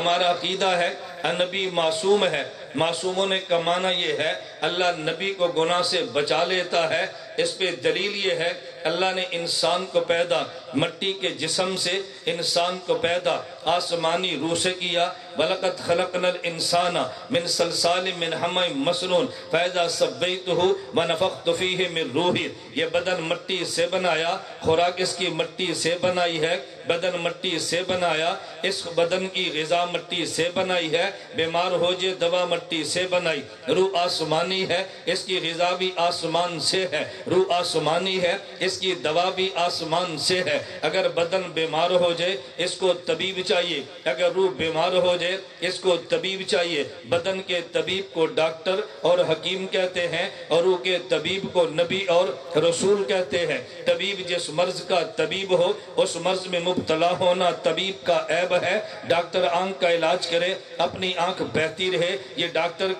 ہمارا عقیدہ ہے نبی معصوم ہے۔ معصوموں نے کا معنی یہ ہے اللہ نبی کو گناہ سے بچا لیتا ہے۔ اس پہ دلیل یہ ہے اللہ نے انسان کو پیدا مٹی کے جسم سے، انسان کو پیدا آسمانی روح سے کیا۔ وَلَقَدْ خَلَقْنَا الْإِنسَانَ مِنْ صَلْصَالٍ مِنْ حَمَإٍ مَسْنُونٍ فَإِذَا سَوَّيْتُهُ وَنَفَخْتُ فِيهِ مِنْ رُوحِي۔ یہ بدن مٹی سے بنایا، خوراک اس کی مٹی سے بنائی ہے، بدن مٹی سے بنایا، اس بدن کی غذا مٹی سے بنائی ہے، بیمار ہو جائے دوا مٹی سے بنائی۔ روح آسمانی ہے، اس کی غذا بھی آسمان سے ہے، روح آسمانی ہے، اس کی دوا بھی آسمان سے ہے۔ اگر بدن بیمار ہو جائے اس کو طبیب چاہیے، اگر روح بیمار ہو جائے اس کو طبیب چاہیے۔ بدن کے طبیب کو ڈاکٹر اور حکیم کہتے ہیں، اور روح کے طبیب کو نبی اور رسول کہتے ہیں۔ طبیب جس مرض کا طبیب ہو اس مرض میں مبتلا ہونا طبیب کا عیب ہے۔ ڈاکٹر آنکھ کا علاج کرے اپنی آنکھ بہتی رہے، یہ ڈاکٹر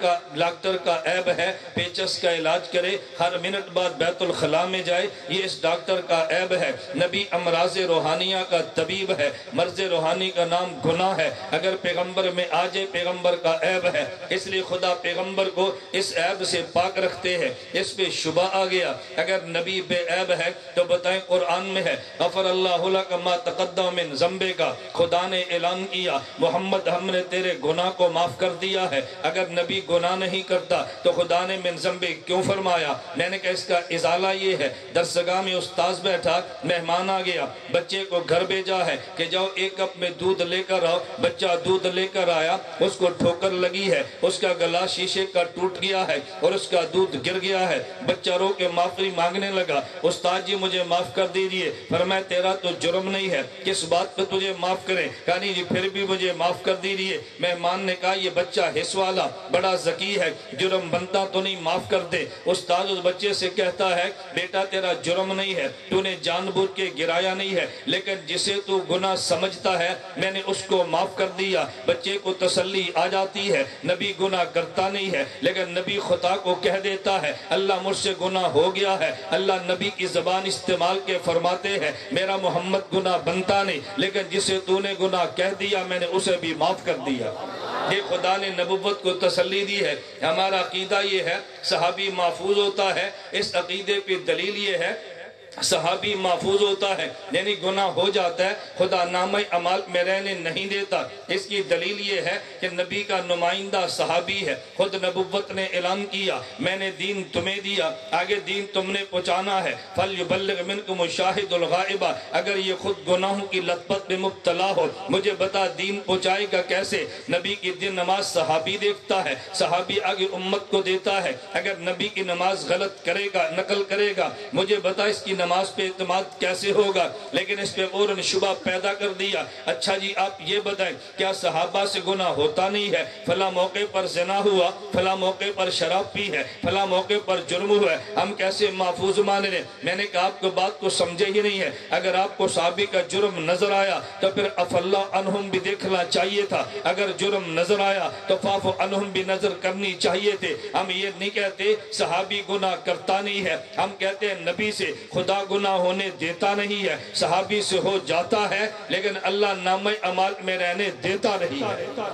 کا عیب ہے۔ پیچس کا علاج کرے ہر منٹ بعد بیت الخلاء میں جائے، یہ اس ڈاکٹر کا عیب ہے۔ نبی امراض روحانیہ کا طبیب ہے، مرض روحانی کا نام گناہ ہے، اگر پیغمبر میں آ جائے پیغمبر کا عیب ہے۔ اس لیے خدا پیغمبر کو اس عیب سے پاک رکھتے ہیں۔ اس پہ شبہ آ گیا اگر نبی بے عیب ہے تو بتائیں قرآن میں ہے غفر اللہ لک ما تقدم من ذنبک، خدا نے اعلان کیا محمد ہم نے تیرے گناہ کو معاف کر دیا ہے۔ اگر نبی گناہ نہیں کرتا تو خدا نے من ذنبک کیوں فرمایا؟ میں نے کہا اس کا ازالہ یہ ہے، درسگاہ میں استاذ بیٹھا، مہمان آ گیا، بچے کو گھر بھیجا ہے کہ جاؤ ایک کپ میں دودھ لے کر آؤ، بچہ دودھ لے کر آیا، اس کو ٹھوکر لگی ہے، اس کا گلا شیشے کا ٹوٹ گیا ہے اور اس کا دودھ گر گیا ہے، بچہ رو کے معافی مانگنے لگا، استاد جی مجھے معاف کر دیجئے۔ فرمایا تیرا تو جرم نہیں ہے، کس بات پہ تجھے معاف کریں؟ کہانی جی پھر بھی مجھے معاف کر دیجئے۔ مہمان نے کہا یہ بچہ حس والا بڑا ذکی ہے، جرم بنتا تو نہیں معاف کر دے۔ استاد اس بچے سے کہتا ہے بیٹا تیرا جرم نہیں ہے، تو نے جان بوجھ کے گرایا نہیں ہے، لیکن جسے تو گناہ سمجھتا ہے میں نے اس کو معاف کر دیا۔ بچے کو تسلی آ جاتی ہے، نبی گناہ کرتا نہیں ہے لیکن نبی خدا کو کہہ دیتا ہے اللہ مجھ سے گناہ ہو گیا ہے۔ اللہ نبی کی زبان استعمال کے فرماتے ہیں میرا محمد گناہ بنتا نہیں، لیکن جسے تو نے گناہ کہہ دیا میں نے اسے بھی معاف کر دیا۔ یہ خدا نے نبوت کو تسلی دی ہے۔ ہمارا عقیدہ یہ ہے صحابی محفوظ ہوتا ہے، اس عقیدے پہ دلیل یہ ہے صحابی محفوظ ہوتا ہے یعنی گناہ ہو جاتا ہے خدا نامہ اعمال میں رہنے نہیں دیتا۔ اس کی دلیل یہ ہے کہ نبی کا نمائندہ صحابی ہے، خود نبوت نے اعلان کیا میں نے دین تمہیں دیا، آگے دین تم نے پہنچانا ہے۔ فَلْيُبَلِّغْ مِنْكُمُ الشَّاهِدُ الْغَائِبَ، اگر یہ خود گناہوں کی لت پت میں مبتلا ہو مجھے بتا دین پہنچائے گا کیسے؟ نبی کی دن نماز صحابی دیکھتا ہے، صحابی آگے امت کو دیتا ہے، اگر نبی کی نماز غلط کرے گا نقل کرے گا مجھے بتا اس کی نماز پہ اعتماد کیسے ہوگا؟ لیکن اس پہ فوراً شبہ پیدا کر دیا اچھا جی آپ یہ بتائیں کیا صحابہ سے گناہ ہوتا نہیں ہے؟ فلاں موقع پر زنا ہوا، فلاں موقع پر شراب پی ہے، فلاں موقع پر جرم ہوا ہے، ہم کیسے محفوظ مانے رہے؟ میں نے کہا آپ کو بات کو سمجھے ہی نہیں ہے۔ اگر آپ کو صحابی کا جرم نظر آیا تو پھر عفو اللہ عنہم بھی دیکھنا چاہیے تھا، اگر جرم نظر آیا تو فاعف عنہم بھی نظر کرنی چاہیے تھے۔ ہم یہ نہیں کہتے صحابی گناہ کرتا نہیں ہے، ہم کہتے ہیں نبی سے خدا گناہ ہونے دیتا نہیں ہے، صحابی سے ہو جاتا ہے لیکن اللہ نامہ اعمال میں رہنے دیتا نہیں ہے۔